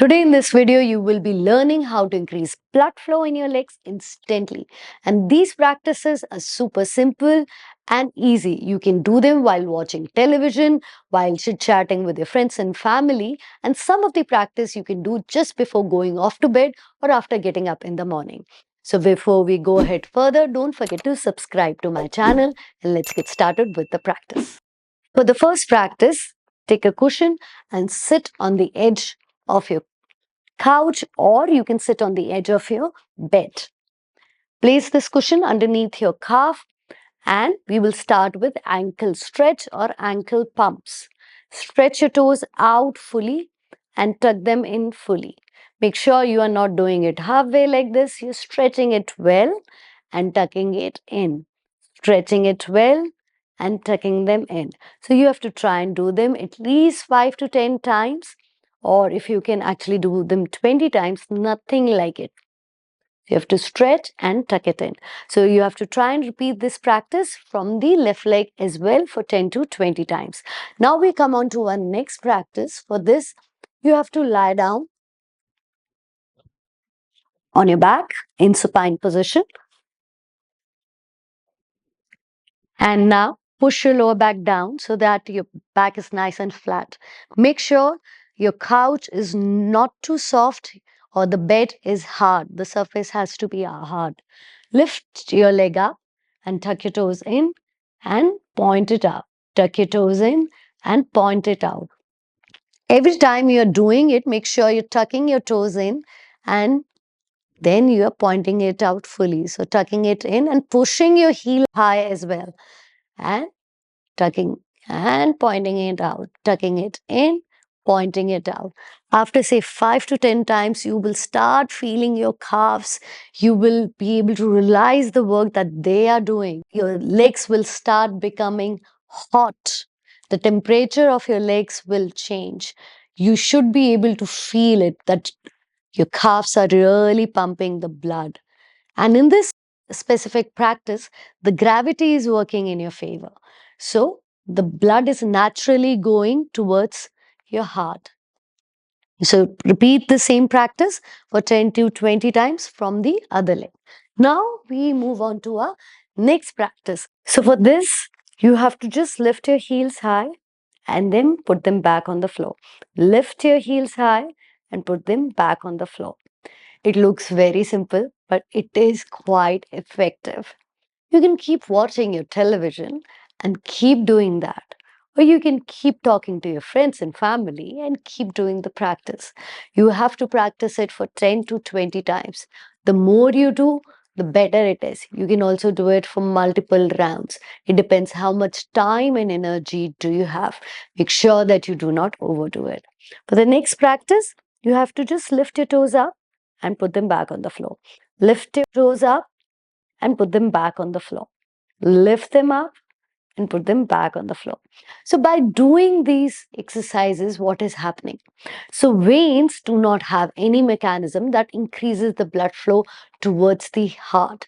Today in this video, you will be learning how to increase blood flow in your legs instantly. And these practices are super simple and easy. You can do them while watching television, while chit-chatting with your friends and family. And some of the practice you can do just before going off to bed or after getting up in the morning. So before we go ahead further, don't forget to subscribe to my channel and let's get started with the practice. For the first practice, take a cushion and sit on the edge of your couch, or you can sit on the edge of your bed. Place this cushion underneath your calf and we will start with ankle stretch or ankle pumps. Stretch your toes out fully and tuck them in fully. Make sure you are not doing it halfway like this. You're stretching it well and tucking it in. Stretching it well and tucking them in. So you have to try and do them at least 5 to 10 times, or if you can actually do them 20 times, nothing like it. You have to stretch and tuck it in. So you have to try and repeat this practice from the left leg as well for 10 to 20 times. Now we come on to our next practice. For this, you have to lie down on your back in supine position. And now push your lower back down so that your back is nice and flat. Make sure your couch is not too soft or the bed is hard. The surface has to be hard. Lift your leg up and tuck your toes in and point it up. Tuck your toes in and point it out. Every time you're doing it, make sure you're tucking your toes in and then you're pointing it out fully. So tucking it in and pushing your heel high as well. And tucking and pointing it out, tucking it in, pointing it out. After say 5 to 10 times, you will start feeling your calves. You will be able to realize the work that they are doing. Your legs will start becoming hot. The temperature of your legs will change. You should be able to feel it that your calves are really pumping the blood. And in this specific practice, the gravity is working in your favor. So the blood is naturally going towards your heart. So repeat the same practice for 10 to 20 times from the other leg. Now we move on to our next practice. So for this, you have to just lift your heels high and then put them back on the floor. Lift your heels high and put them back on the floor. It looks very simple, but it is quite effective. You can keep watching your television and keep doing that. Or you can keep talking to your friends and family and keep doing the practice. You have to practice it for 10 to 20 times. The more you do, the better it is. You can also do it for multiple rounds. It depends how much time and energy do you have. Make sure that you do not overdo it. For the next practice, you have to just lift your toes up and put them back on the floor. Lift your toes up and put them back on the floor. Lift them up and put them back on the floor. So by doing these exercises, what is happening? So veins do not have any mechanism that increases the blood flow towards the heart.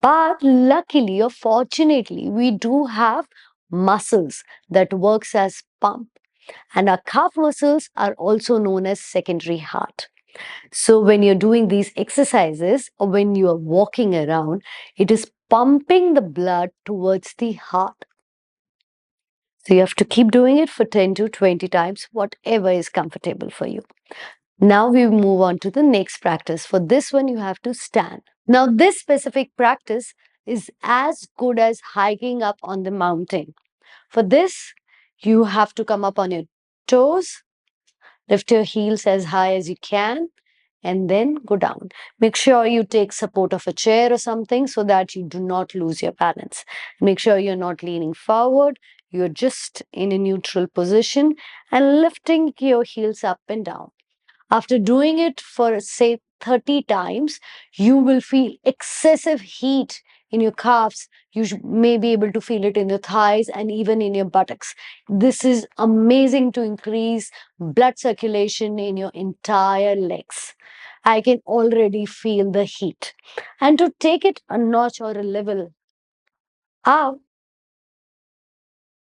But luckily or fortunately, we do have muscles that works as pump. And our calf muscles are also known as secondary heart. So when you're doing these exercises or when you are walking around, it is pumping the blood towards the heart. So you have to keep doing it for 10 to 20 times, whatever is comfortable for you. Now we move on to the next practice. For this one, you have to stand. Now this specific practice is as good as hiking up on the mountain. For this, you have to come up on your toes, lift your heels as high as you can, and then go down. Make sure you take support of a chair or something so that you do not lose your balance. Make sure you're not leaning forward. You're just in a neutral position and lifting your heels up and down. After doing it for say 30 times, you will feel excessive heat in your calves. You may be able to feel it in your thighs and even in your buttocks. This is amazing to increase blood circulation in your entire legs. I can already feel the heat. And to take it a notch or a level up,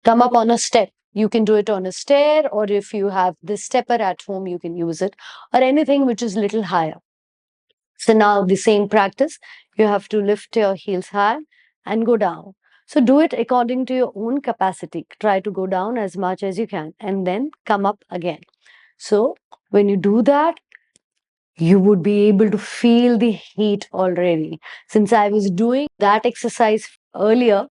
come up on a step. You can do it on a stair, or if you have this stepper at home, you can use it, or anything which is little higher. So now the same practice, you have to lift your heels high and go down. So do it according to your own capacity. Try to go down as much as you can and then come up again. So when you do that, you would be able to feel the heat already. Since I was doing that exercise earlier,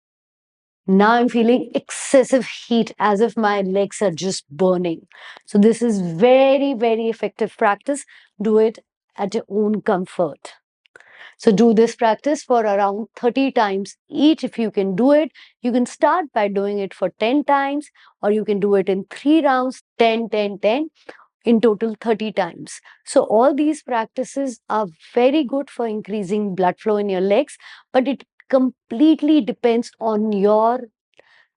now I'm feeling excessive heat as if my legs are just burning. So this is very, very effective practice. Do it at your own comfort. So do this practice for around 30 times each. If you can do it, you can start by doing it for 10 times, or you can do it in 3 rounds, 10, 10, 10, in total 30 times. So all these practices are very good for increasing blood flow in your legs, but it completely depends on your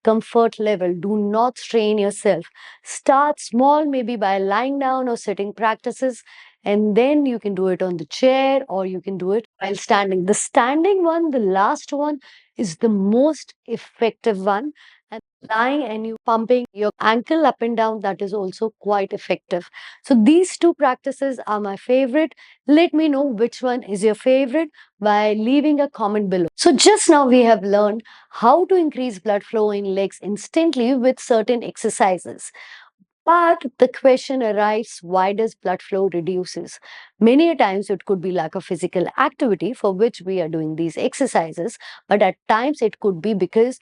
comfort level. Do not strain yourself. Start small, maybe by lying down or sitting practices, and then you can do it on the chair or you can do it while standing. The standing one, the last one, is the most effective one. And lying and you pumping your ankle up and down, that is also quite effective. So these two practices are my favorite. Let me know which one is your favorite by leaving a comment below. So just now we have learned how to increase blood flow in legs instantly with certain exercises. But the question arises, why does blood flow reduces? Many a times it could be lack of physical activity for which we are doing these exercises, but at times it could be because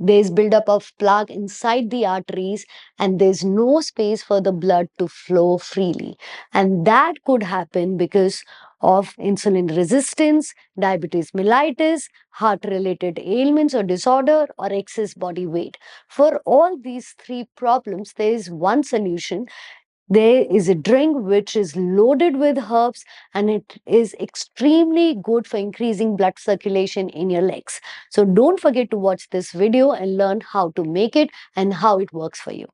there's buildup of plaque inside the arteries and there's no space for the blood to flow freely. And that could happen because of insulin resistance, diabetes mellitus, heart-related ailments or disorder, or excess body weight. For all these three problems, there is one solution. There is a drink which is loaded with herbs and it is extremely good for increasing blood circulation in your legs. So don't forget to watch this video and learn how to make it and how it works for you.